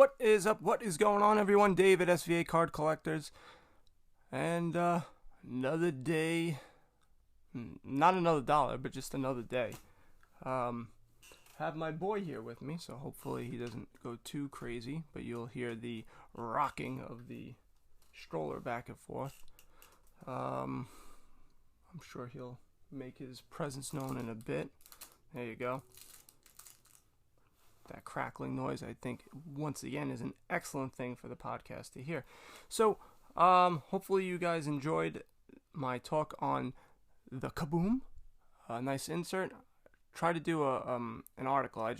What is up? What is going on, everyone? David, SVA Card Collectors. And, another day. Not another dollar, but just another day. Have my boy here with me, so hopefully he doesn't go too crazy, but you'll hear the rocking of the stroller back and forth. I'm sure he'll make his presence known in a bit. There you go. That crackling noise, I think, once again, is an excellent thing for the podcast to hear. So, hopefully you guys enjoyed my talk on the Kaboom. Nice insert. Try to do an article.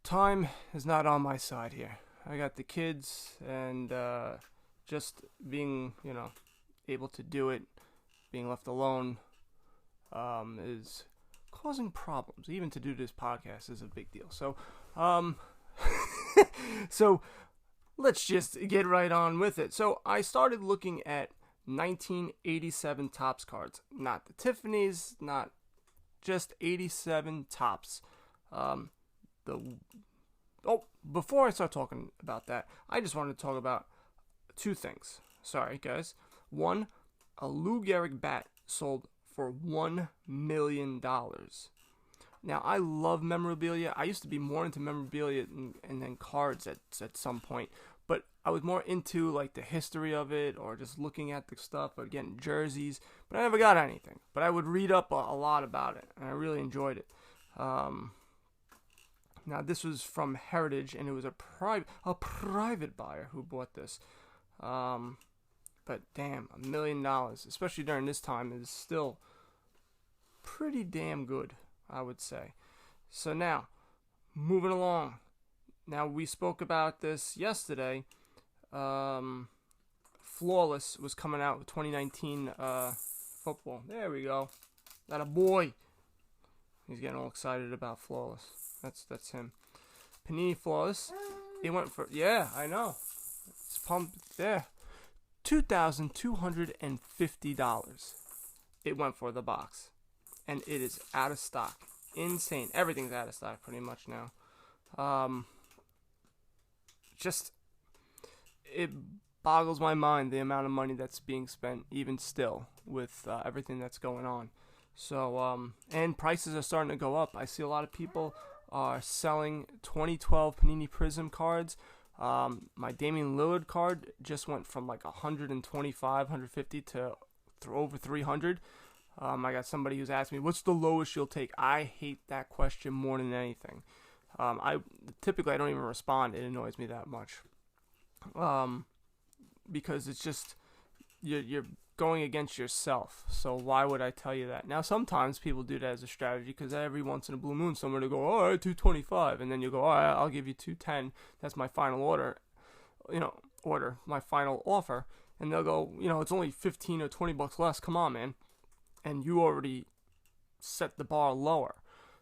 Time is not on my side here. I got the kids, and just being, able to do it, being left alone, is causing problems. Even to do this podcast is a big deal. So, so let's just get right on with it. So I started looking at 1987 Topps cards, not the Tiffany's, not just 87 Topps. Before I start talking about that, I just wanted to talk about two things. Sorry, guys. One, a Lou Gehrig bat sold for $1 million. Now, I love memorabilia. I used to be more into memorabilia and then cards at some point, but I was more into like the history of it or just looking at the stuff or getting jerseys, but I never got anything. But I would read up a lot about it, and I really enjoyed it. Now, this was from Heritage, and it was a private buyer who bought this. But damn, $1 million, especially during this time, is still pretty damn good, I would say. So now, moving along. Now, we spoke about this yesterday. Flawless was coming out with 2019 football. There we go. That a boy. He's getting all excited about Flawless. That's him. Panini Flawless. It went for, yeah, I know. It's pumped there. $2,250. It went for the box. And it is out of stock. Insane. Everything's out of stock pretty much now. It boggles my mind the amount of money that's being spent even still with everything that's going on. So, and prices are starting to go up. I see a lot of people are selling 2012 Panini Prism cards. My Damian Lillard card just went from like 125, 150 to over 300. I got somebody who's asked me, what's the lowest you'll take? I hate that question more than anything. I don't even respond. It annoys me that much. Because it's just, you're going against yourself. So why would I tell you that? Now, sometimes people do that as a strategy because every once in a blue moon, someone will go, all right, 225. And then you go, all right, I'll give you 210. That's my final order. My final offer. And they'll go, it's only 15 or 20 bucks less. Come on, man. And you already set the bar lower.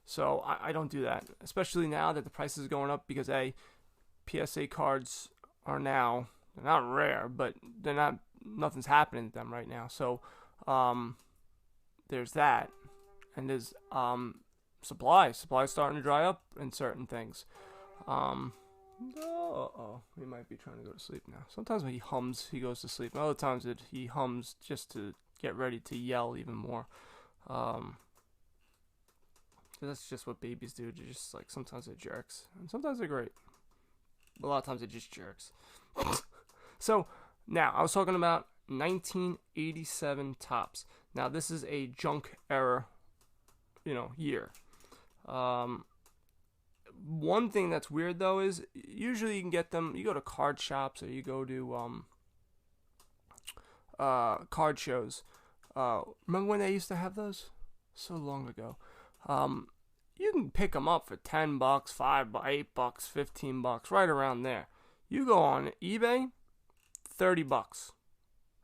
So I don't do that, especially now that the price is going up because PSA cards are now, they're not rare, but nothing's happening to them right now. So there's that. And there's Supply's starting to dry up in certain things. He might be trying to go to sleep now. Sometimes when he hums, he goes to sleep. And other times he hums just to get ready to yell even more. That's just what babies do. They're just like, sometimes they're jerks, and sometimes they're great. A lot of times they're just jerks. So, now, I was talking about 1987 Topps. Now, this is a junk era, year. One thing that's weird, though, is usually you can get them, you go to card shops or you go to card shows. Remember when they used to have those? So long ago. You can pick them up for $10, $5, $8, $15, right around there. You go on eBay, $30.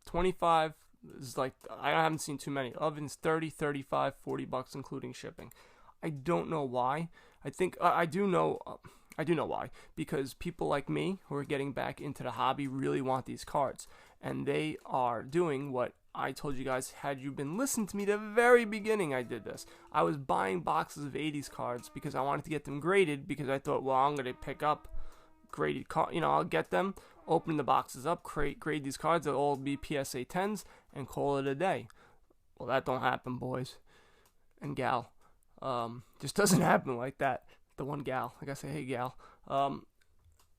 25 is like, I haven't seen too many. Ovens, 30, 35, $40, including shipping. I don't know why. I think, I do know why. Because people like me who are getting back into the hobby really want these cards. And they are doing what I told you guys, had you been listening to me the very beginning, I did this. I was buying boxes of 80s cards because I wanted to get them graded because I thought, well, I'm going to pick up graded card. I'll get them, open the boxes up, grade these cards. They'll all be PSA 10s and call it a day. Well, that don't happen, boys and gal. Just doesn't happen like that. The one gal, like I say, hey gal.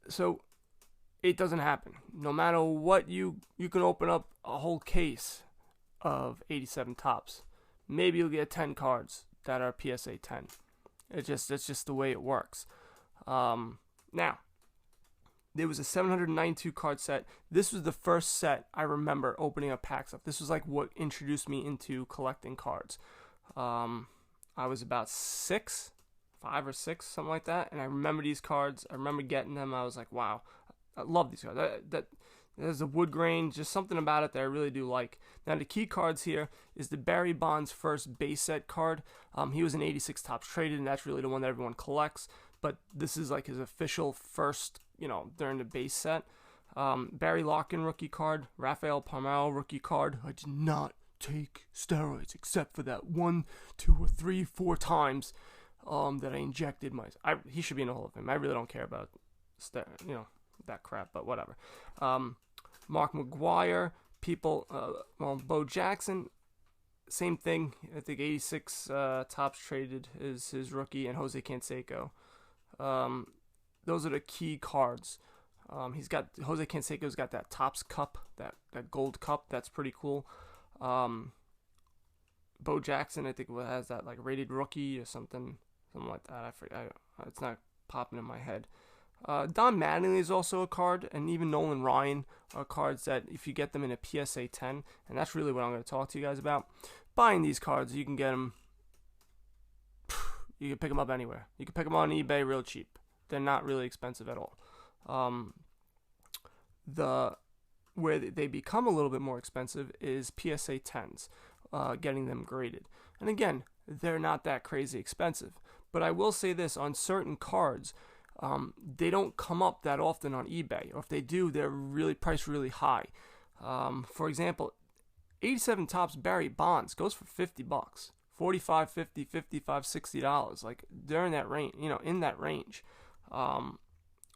So it doesn't happen. No matter what, you can open up a whole case of 87 tops. Maybe you'll get 10 cards that are PSA 10. It's just the way it works. Now, there was a 792 card set. This was the first set I remember opening up packs of. This was like what introduced me into collecting cards. I was about 5 or 6, something like that, and I remember these cards. I remember getting them. I was like, wow, I love these cards. That there's a wood grain, just something about it that I really do like. Now, the key cards here is the Barry Bonds first base set card. He was an 86 tops traded, and that's really the one that everyone collects. But this is like his official first, during the base set. Barry Larkin rookie card, Rafael Palmeiro rookie card. I did not take steroids except for that 1, 2, or 3, 4 times that I injected he should be in the Hall of Fame. I really don't care about that crap, but whatever. Mark McGwire, Bo Jackson, same thing. I think 86 tops traded is his rookie, and Jose Canseco. Those are the key cards. Jose Canseco's got that Topps cup, that gold cup. That's pretty cool. Bo Jackson, I think, has that like rated rookie or something like that. I forget. It's not popping in my head. Don Mattingly is also a card, and even Nolan Ryan are cards that if you get them in a PSA 10, and that's really what I'm going to talk to you guys about. Buying these cards, you can get them. You can pick them up anywhere. You can pick them on eBay real cheap. They're not really expensive at all. Where they become a little bit more expensive is PSA 10s, getting them graded. And again, they're not that crazy expensive. But I will say this, on certain cards, they don't come up that often on eBay. Or if they do, they're really priced really high. For example, 87 tops Barry Bonds goes for $50. $45, $50, $55, $60. Like, they're in that range, in that range.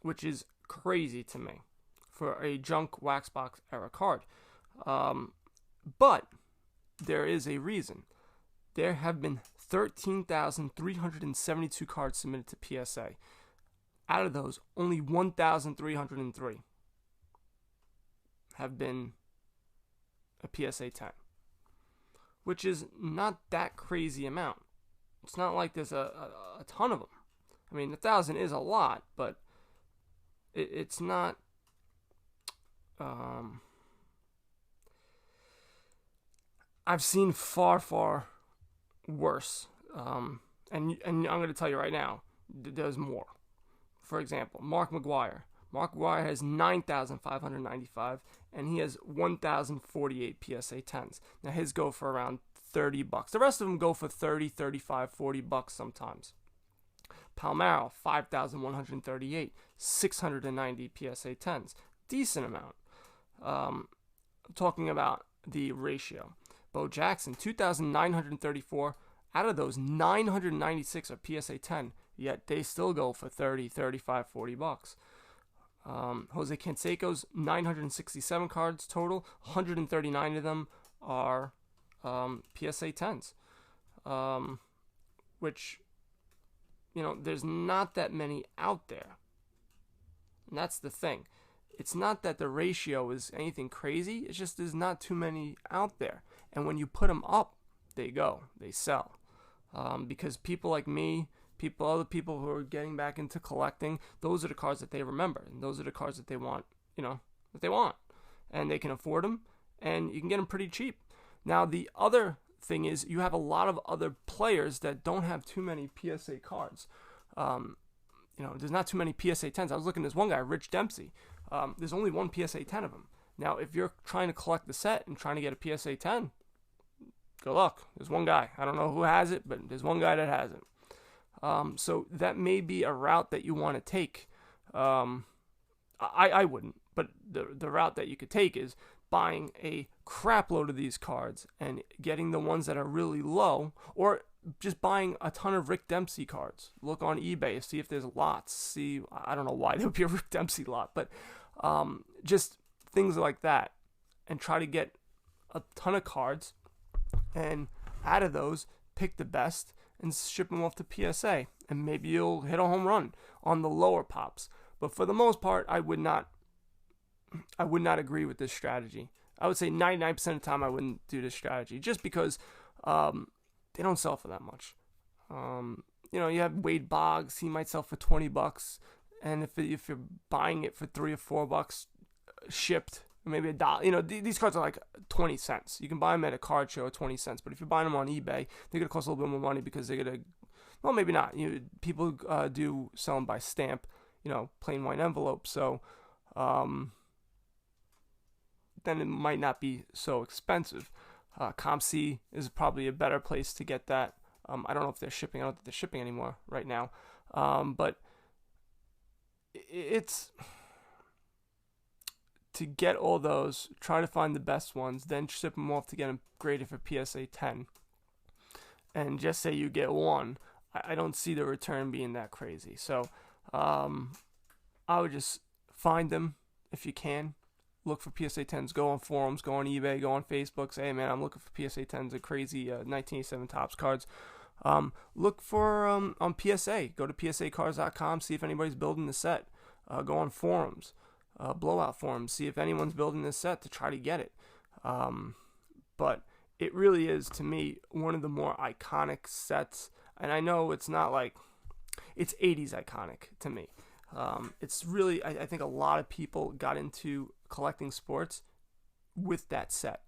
Which is crazy to me for a junk wax box era card. But there is a reason. There have been 13,372 cards submitted to PSA. Out of those, only 1,303 have been a PSA 10, which is not that crazy amount. It's not like there's a ton of them. I mean, 1,000 is a lot, but it's not. I've seen far, far worse. And I'm going to tell you right now, there's more. For example, Mark McGwire. Mark McGwire has 9,595, and he has 1,048 PSA 10s. Now, his go for around $30. The rest of them go for $30, $35, $40 sometimes. Palmeiro, 5,138, 690 PSA 10s. Decent amount. I'm talking about the ratio. Bo Jackson, 2,934. Out of those, 996 are PSA 10, yet they still go for $30, $35, $40. Jose Canseco's 967 cards total. 139 of them are PSA 10s, which, there's not that many out there. And that's the thing. It's not that the ratio is anything crazy. It's just there's not too many out there. And when you put them up, they sell. Because people like me, other people who are getting back into collecting, those are the cards that they remember. And those are the cards that they want, that they want. And they can afford them, and you can get them pretty cheap. Now, the other thing is you have a lot of other players that don't have too many PSA cards. There's not too many PSA 10s. I was looking at this one guy, Rich Dempsey. There's only one PSA 10 of him. Now, if you're trying to collect the set and trying to get a PSA 10, good luck. There's one guy. I don't know who has it, but there's one guy that has it. So that may be a route that you want to take. I wouldn't, but the route that you could take is buying a crap load of these cards and getting the ones that are really low, or just buying a ton of Rick Dempsey cards. Look on eBay, see if there's lots. See, I don't know why there would be a Rick Dempsey lot, but just things like that, and try to get a ton of cards, and out of those, pick the best and ship them off to PSA, and maybe you'll hit a home run on the lower pops. But for the most part, I would not agree with this strategy. I would say 99% of the time I wouldn't do this strategy, just because they don't sell for that much. You have Wade Boggs, he might sell for $20, and if you're buying it for $3 or $4 shipped, maybe $1, these cards are like 20 cents. You can buy them at a card show at 20 cents, but if you're buying them on eBay, they're gonna cost a little bit more money because they're gonna, well, maybe not. People do sell them by stamp, plain white envelope, so then it might not be so expensive. ComC is probably a better place to get that. I don't know if they're shipping. I don't think they're shipping anymore right now. But it's to get all those, try to find the best ones, then ship them off to get them graded for PSA 10. And just say you get one, I don't see the return being that crazy. So I would just find them if you can. Look for PSA 10s. Go on forums, go on eBay, go on Facebook. Say, hey man, I'm looking for PSA 10s, the crazy 1987 Topps cards. Look for on PSA. Go to psacards.com. See if anybody's building the set. Go on forums, blowout forums. See if anyone's building this set to try to get it. But it really is, to me, one of the more iconic sets. And I know it's not like it's 80s iconic to me. It's really, I think a lot of people got into collecting sports with that set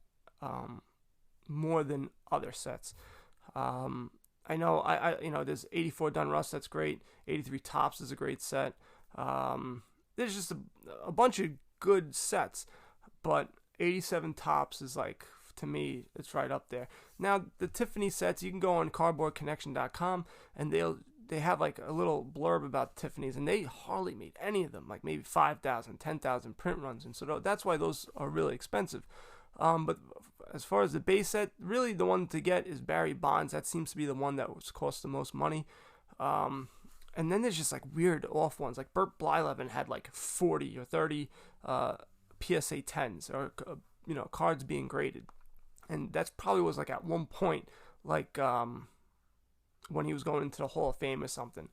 more than other sets. I know there's 84 Donruss, that's great. 83 Topps is a great set. There's just a bunch of good sets, but 87 Topps is like, to me, it's right up there. Now the Tiffany sets, you can go on cardboardconnection.com and they have like a little blurb about Tiffany's, and they hardly made any of them, like maybe 5,000, 10,000 print runs, and so that's why those are really expensive. But as far as the base set, really the one to get is Barry Bonds. That seems to be the one that was cost the most money. And then there's just like weird off ones, like Bert Blyleven had like 40 or 30 PSA 10s, or cards being graded, and that's probably was like at one point like when he was going into the Hall of Fame or something,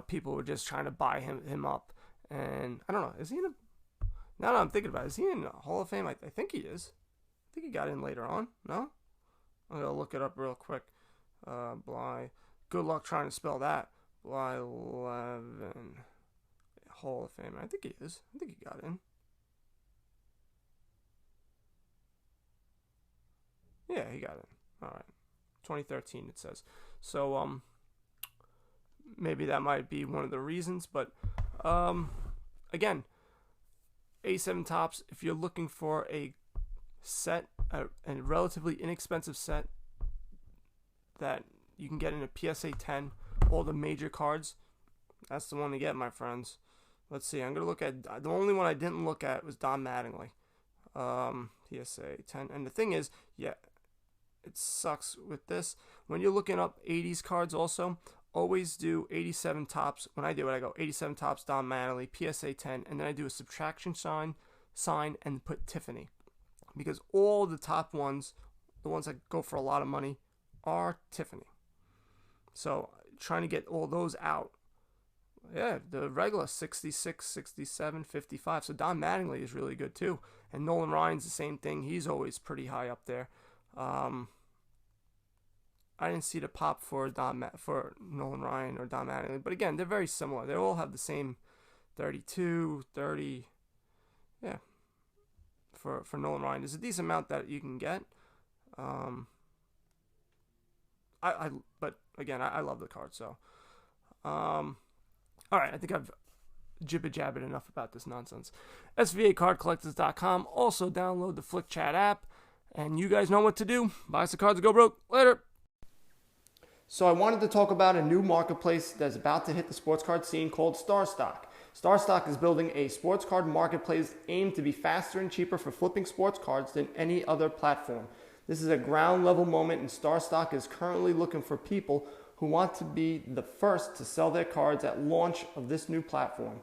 people were just trying to buy him up. And I don't know, is he in a, now that I'm thinking about it, is he in the Hall of Fame? I think he is. I think he got in later on. No? I'm going to look it up real quick. Bly. Good luck trying to spell that. Blyleven. Hall of Fame. I think he is. I think he got in. Yeah, he got in. All right. 2013 it says. So maybe that might be one of the reasons, but again, 87 Topps, if you're looking for a set, a relatively inexpensive set that you can get in a PSA 10, all the major cards, that's the one to get, my friends. Let's see, I'm going to look at, the only one I didn't look at was Don Mattingly. PSA 10, and the thing is, yeah, it sucks with this. When you're looking up 80s cards also, always do 87 Topps. When I do it, I go 87 Topps, Don Mattingly, PSA 10, and then I do a subtraction sign, and put Tiffany. Because all the top ones, the ones that go for a lot of money, are Tiffany. So trying to get all those out. Yeah, the regular 66, 67, 55. So Don Mattingly is really good too. And Nolan Ryan's the same thing. He's always pretty high up there. I didn't see the pop for Nolan Ryan or Don Mattingly, but again, they're very similar. They all have the same 32, 30. Yeah. For Nolan Ryan, there's a decent amount that you can get. But again, I love the card. So, all right, I think I've jibber-jabbered enough about this nonsense. SVAcardcollectors.com. Also download the Flick Chat app. And you guys know what to do. Buy some cards and go broke. Later. So I wanted to talk about a new marketplace that's about to hit the sports card scene called StarStock. StarStock is building a sports card marketplace aimed to be faster and cheaper for flipping sports cards than any other platform. This is a ground level moment, and StarStock is currently looking for people who want to be the first to sell their cards at launch of this new platform.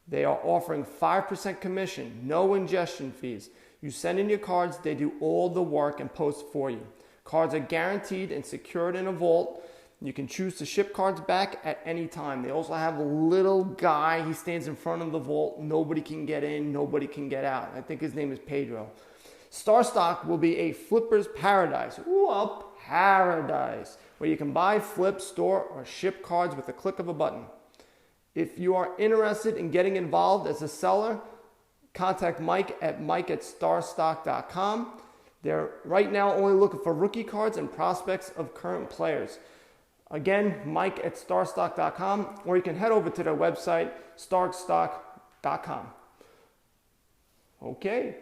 They are offering 5% commission, no ingestion fees. You send in your cards, they do all the work and post for you. Cards are guaranteed and secured in a vault. You can choose to ship cards back at any time. They also have a little guy, he stands in front of the vault. Nobody can get in, nobody can get out. I think his name is Pedro. StarStock will be a flipper's paradise. Ooh, a paradise, where you can buy, flip, store, or ship cards with a click of a button. If you are interested in getting involved as a seller, contact Mike at mike@starstock.com. They're right now only looking for rookie cards and prospects of current players. Again, mike@starstock.com, or you can head over to their website, starstock.com. Okay.